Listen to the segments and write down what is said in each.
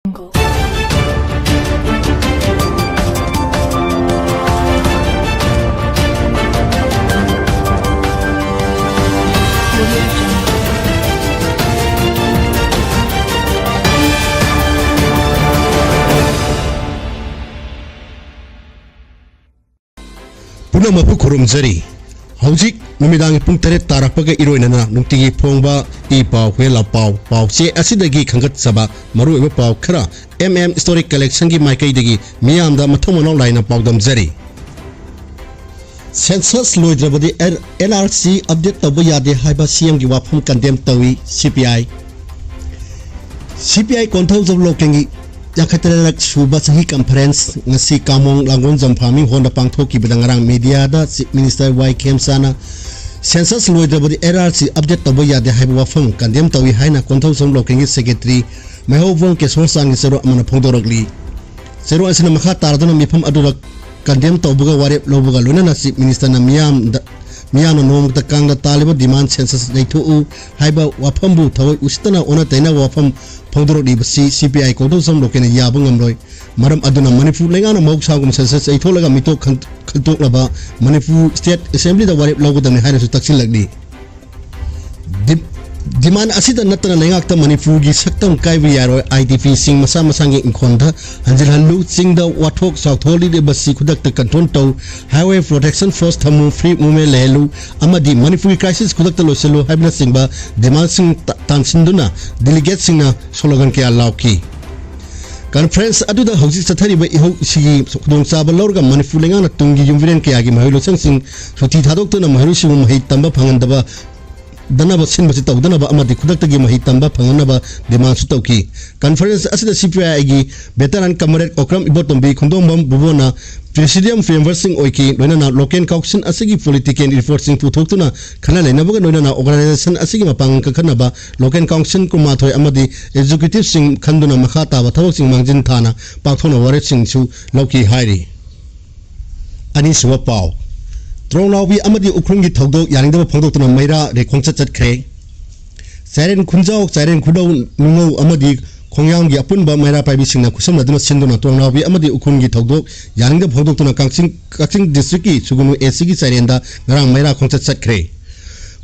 पुनः खुरुमजरी हौजिक नुमिदांग पुंग तरेट तारपगा इरोइनना नुंतिगी फोंगबा ई पाव हेला पाव चे असिदगी खंगत सभा मरुइबा पाव खरा हिस्टोरिक कलेक्शन की माइकैदगी मियामदा मथमनो लाइना पावदम जरी सेंसस लोइद्रबदी NRC अपडेट तब यादे हाइबा CM की वाफम condemn tou-e CPI कोंथौ जब लोकेंगी याखतरक सुबा सही conference ngasi kamong langon jamphami honda pangthoki bidangarang media da chief minister wapham sana census loidrabdi NRC update tabo yade haiba wapham condemn tou-e haina konthau som lokengi secretary mahobong kesor sang sero amana phongdorokli sero asina makha tardana mifam adurak condemn taubuga warep lobuga lunana chief minister na miyam nom ta kangda taliba demand census daitu haiba wapham bu thawai ustana ona taina wapham phongdorok di basi CPI ko do sam lokena yabang amroi maram aduna Manipur lengana mauksagum census ai tholaga mito khantok laba Manipur state assembly da warep logodam haina su taksin lagdi demand asida natana lengakta Manipur gi saktam kaibi yaro IDP sing masa masangi inkhonda hanjil halu sing da wathok sautholi de basi khudak ta control tau highway protection force thamu free movement lelu amadi Manipur crisis khudak ta loselo haibna singba demand sing tansinduna delegate singna slogan ke alauki conference aduda hauji sathari ba iho sigi khudong saba lorga Manipur lengana tungi yumviren ke agi mahilo sing soti thadok to na mahiro sing mahi tamba phangandaba danaba sinbasi tawdanaba amadi khudaktagi mahi tamba phanganaba demand su tawki conference asida CPI gi veteran comrade okram ibotombi khondombam bubona presidium framework sing oiki loinana local council asigi political report sing puthoktuna khana leinabaga loinana organization asigi mapang kakhanaba local council kumathoi amadi executive sing khanduna makha taba thawak sing mangjin thana pakthona warep sing su lauki hairi ani suwa paw Tronglaubi amadi ukrungi thogdok yaningdaba phongdoktuna maira re khongchat chatkre Siren khunjau siren khudau nungau amadi khongyanggi apunba maira paibi singna khusam laduna sinduna tronglaubi amadi ukrungi thogdok yaningdaba phongdoktuna kaching district ki sugunu AC gi siren da ngarang maira khongchat chatkre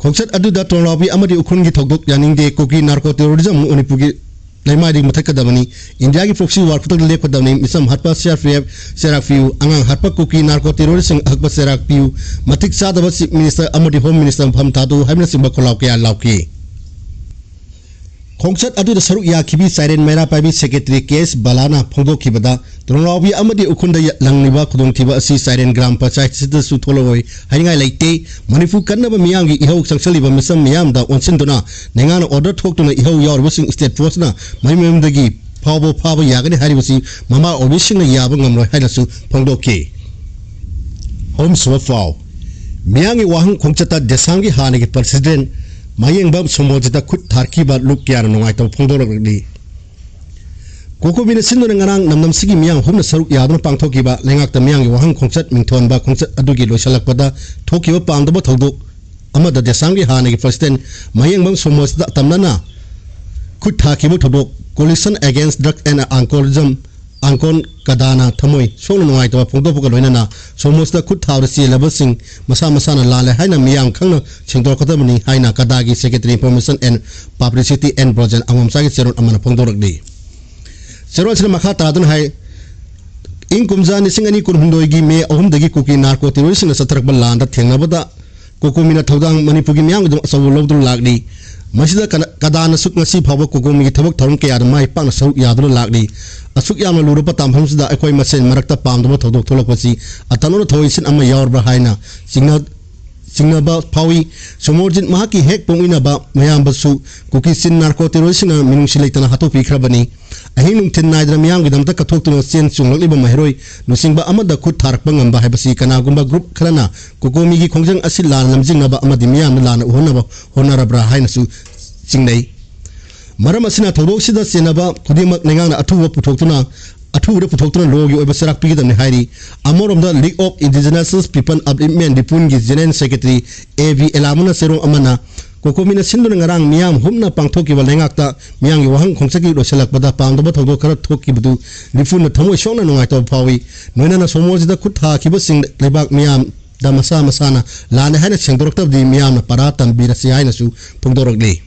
khongchat aduda tronglaubi amadi ukrungi thogdok yaningde koki narco terrorism unipugi Laimadi mathakadabani India ki proxy war putak lepkadabani misam hatpa serak piu angang hatpa koki narco terrorist hakpa serak piu matik sadaba chief minister amadi home minister pham thadu haimna simba kholaw kya lauki khongchat adu da saruk ya khibi siren mera paibi secretary case balana phongdo khibada tronglaubi amadi ukhunda langniba khudong thiba asi siren gram panchayat sida su tholoi haingai leite Manipur kannaba miyamgi ihau sangsaliba misam miyam da onsinduna nengana order thoktuna ihau yorba sing state force na maimemdagi phaba yagani haribasi mama obising na yaba ngamroi hainasu phongdoki home swafau miyangi wahang khongchata desangi hanagi president Mayeng somojita khut tharki ba luk kya nongai taw phongdorokli kokobina sinno ngarang namnam sigi miyang humna saruk yadna pangthoki ba lengak ta miyang wahang khongchat mingthon ba khongchat adugi loisalak pada thoki ba pangdaba thodok amada desangi hanagi president mayeng somojita tamnana khut thaki ba thodok coalition against drug and alcoholism angkon kadana thamoi solo nongai taw phongdopuka loinana somojita khut thawra si level sing masa na lale haina miyang khangna chingdor kadamani haina kadagi secretary information and publicity and project amam sagi seron amana phongdorakdi seron sina makha tadun hai in kumjani singani kunhundoi gi me ahum dagi kuki narco terrorist na satrak bal landa thengnabada kokomina thodang Manipur gi miyang dum sawu lobdur lagdi masida kadana suk ngasi phawa kokomi gi thabak tharum ke yad mai pang saru yadru lagdi asuk yamna lurupa tamhamsida ekoi masen marakta pamduma thodok tholakpasi atanona thoisin amma yawrba haina singnaba phawi somorjin mahaki hek ponginaba mayambasu kuki sin narco terrorist na minungsi leitana hatopi khrabani ahin nungthin naidra miyang gidamta kathoktuna chen chunglakliba maheroi nusingba amada khut tharakpa ngamba haibasi kanagumba group kharana kokomi gi khongjang asil lan lamjingnaba amadi miyam lana honarabra hainasu chingnei maram asina thodok sida senaba kudimak nengana athuwa puthokuna athura puthokuna logi oiba serak pigidamni hairi amoromda League of Indigenous People Upliftment Dipun gi general secretary AV Elamuna serong amana Kokomina Sinduna Ngarang Miam Humna Pangtoki Valengakta Miang Wahang Kongsaki Rosalak Bada Pang the Boto Karatoki Budu Lifun Tomo Shona Noaito Pawi Nona Somozi the Kuta Kibasing Lebak Miam Damasa Masana Lana Hana Shandorta di Miam Paratan Birasianasu Pundorogli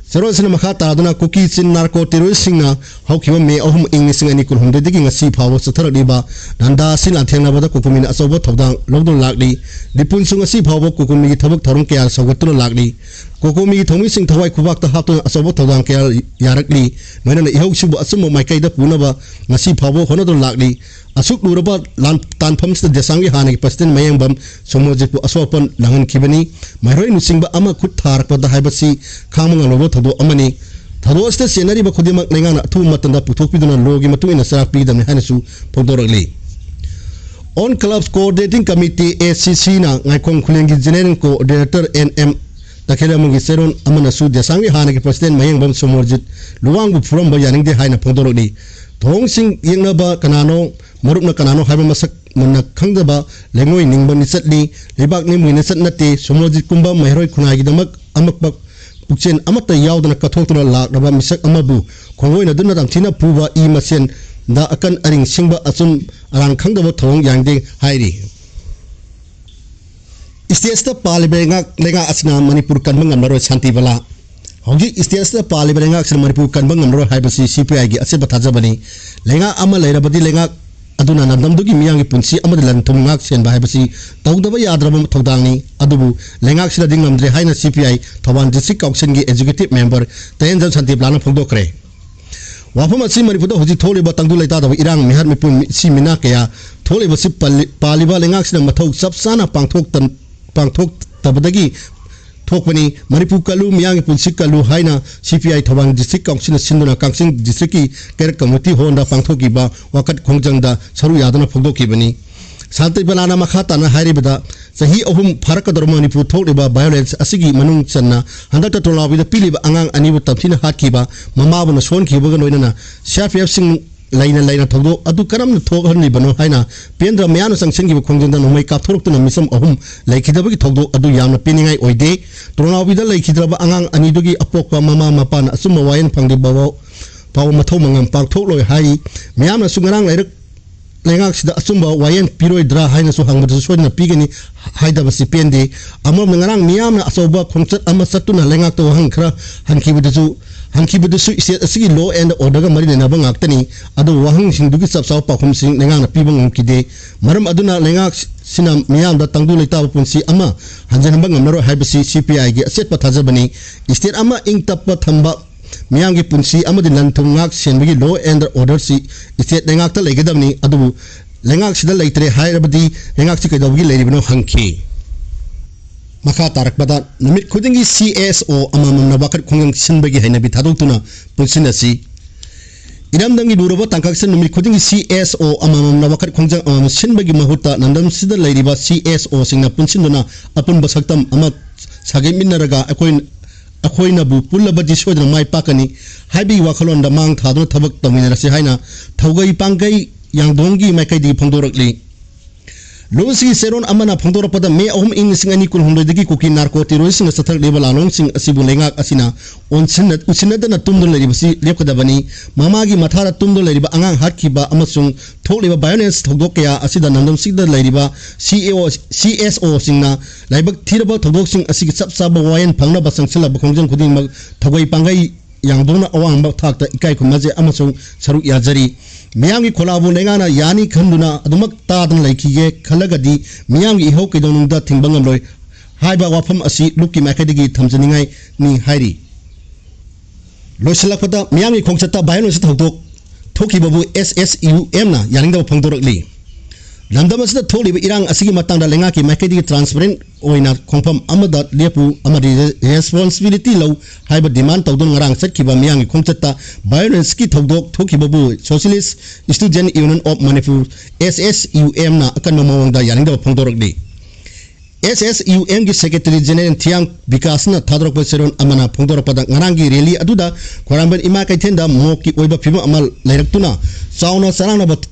Sarosina Makata Aduna Cookies in Narco Terrorisina how Kiva may Ohum English and Nikul Hum digging a sea power Satara Liba Nanda Silantana Bada Kukumina Asobo Todan Lodon Lagli the Punsunga sea power Kukumi Tabak Torunkia Sawatun Lagli Kokumi Tomi Sing Tawai Kubak the Hapton Asobo Todan Kia Yarakli when an Ihoshu Asumo Maikaida Punaba Nasi Pavo Honodon Lagli Asuk Luraba Tan Pumps the Desangi Hanik Pastin Mayambam Somozipu Asopan Langan Kibani Myroin Singba Ama Kutar but the Hibasi Kamang and Roboto Amani Tados the Senari Bakudima Langana 2 Matanda Putopidon Logi Matu in a Sarapi than Hanasu Podorali. On Clubs Coordinating Committee ACC na Nakong Kulengi General Coordinator NM Takelamungi Seron Amanasu Desangi Hanik Pastin Mayambam Somorjit Luang from Bayaning de Haina Podorali. Thong Sing Yinaba Kanano Marupna Kanano haiba masak mana khangdaba lengoi ningba nisatli lebak ni muinasat nate somoji kumba mahroi khunagi damak amakpak pukchen amata yaudana kathokna laknaba misak amabu khongoi na dunna damthina puba I masen da akan aring singba asun arang khangdaba thong yangde hairi Istiasta palibenga lenga asna Manipur kanbang maroi santi bala Hogi istiasta palibenga asna Manipur kanbang maroi haibasi CPI gi ase bathajabani lenga ama leirabadi lenga Aduna Namdugi Miang Punsi Amadalan Tumak Sen Bahibasi, Tauda Yadram Todani, Adubu, Lengax Dingam de Haina CPI, Tawan District Auxengi Executive Member, Tenzan Santiplana Pondokre. Wapham Simariputo Hosi Toli Batanguleta of Iran, Miharmipun Siminakea, Toli Vasi Paliba Lengax Matok Sapsana Pangtok Tabadagi. Tokpani Manipur Kalu Miang Punsikalu Haina CPI Tawan District Council Sinduna Kangsing District Kerek Committee Honda Pangtokiba Wakat Kongjangda Saru Yadana Pogokibani Santi Balana Makhatana Haribada Sahi Ohum Parakador Manipur Toliba violence Asigi Manung Sana Handata Tola with the Pilib Angang Anibu Tapina Hatkiba Mamabana Swan Kiboganona Shafi Sing Laina Todo Adukaram Tohani Bano Haina Pendra Miano Sanction Kongjanda no make up to Misam Ohum like Hidabi Todo Adu Yama Pinning Oide Trona with the Lake Hidraba Angang Anidugi Apoka Mama Mapan Asuma Wayan Pangdi Bawo Pau Matomang Pang Tolo Hai Miana Sungarang Lengax the Asumba Wayan Piro Dra Haina Suhang Swana Pigani Haida Vasipende Amom Nangarang Miana Asoba Concert Amasatuna Lengato Hankra Hanki with the Hanki with the Sea Law and Order Marina Nabang Actani, Adu Wahang Sinduki Sapsa Pakum Sing Nangana Pibang Kide, Maram Aduna Lengax Sinam Miam the Tangulita Punsi Ama, Hanjanabang Maro Hibasi CPI Set Patazabani, Istir Ama Inktapa Tamba Miangi Punsi Amadinan Tungak Senbi Law and Order C, Istet Lengakta Legadamni, Adu Lengax the later Hairabadi, Lengaxika Lady no Hanki. Maka tarak bada namit kudingi CSO amamam na wakat kung sinbagi hay nabitadong tuna punsinasi idamdangi duraba tangkaksan namit kudingi CSO amamam na wakat kung sinbagi mahuta nandam sida layriba CSO sing na punsinduna apun basagtam amat sagimin naraga akoy na bu pulaba jiswa na may pakani haibi wakalon da mang thaduna tabak taminara si hayna tawgay pangay yang dongi may kay di pangdorakli Losi Seron Amana Pondora Pada May Ohum English and Nikul Hundrediki Cookie Narco Terrorism Satar level announcing Asibulenga Asina on Senate Usinadana Tumdo Levasi Lepkadabani Mamagi Matara Tumdo Leriba Angang Hatkiba Amasung Toliba Violence Togokea Asida Nandam Sida Leriba CSO Singna Laibak Tiraba Togoxing Asig Sapsaba Wayan Panga Basang Silla Bakonjan Kuding Tawai Pangai Yang Dona Awang Bakta Ikai Kumaze Amasung Saru Yazari Miyangi Kolabu Lengana Yani Kanduna Adumak Tadan Lakige Kalagadi Miyangi Hoki Donunda Timbangamloy Haiba Wapham Asi Luki Makadigi Tamzaningai Ni Hairi Loisalapata Miyangi Kongsata Violence Togok Toki Babu SSUM na Yalinda Pangdorakli Landamas the Toli Irang Asigi Matanda Lengaki Makadi transparent Oina Kompam Amadat Lepu Amadi responsibility low Haiba demand Todon Rang Setkiba Miyangi Kongsata Violence Ki Togok Toki Babu Socialist Student Union of Manipur SSUM na akan mamawangda Yalinda Pangdorakli SSUM gi Secretary General Tiang Bikasna Tadrok Seron Amana Pangdorapada Ngarangi Rally Aduda Koramban Ima Kaitenda Moki Oiba Pima Amal Lairatuna Sauna Sarana But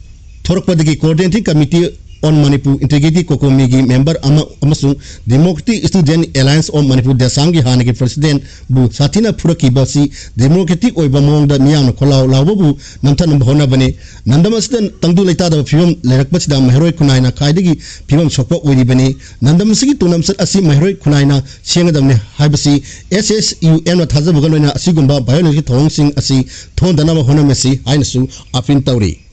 Torpadagi Coordinating Committee on Manipur Integrity Kokomigi member Amasung Democratic Student Alliance on Manipur Desangi Hanagi President Bu Satina Puraki Basi Democratic Oibamong the Mian Kolau Lawabu Namtan Hona Bane Nandamastan Tandu Leta the Film Lerakpachda Mahero Kunaina Kaidigi Pimam Soko Udibani Nandamasiki Tunamsat Asi Mahero Kunaina Siangadam Haibasi SSUN Tazabugana Sigumba Biology Tongsing Asi Ton Danama Honamesi Ainasu Afin Tauri.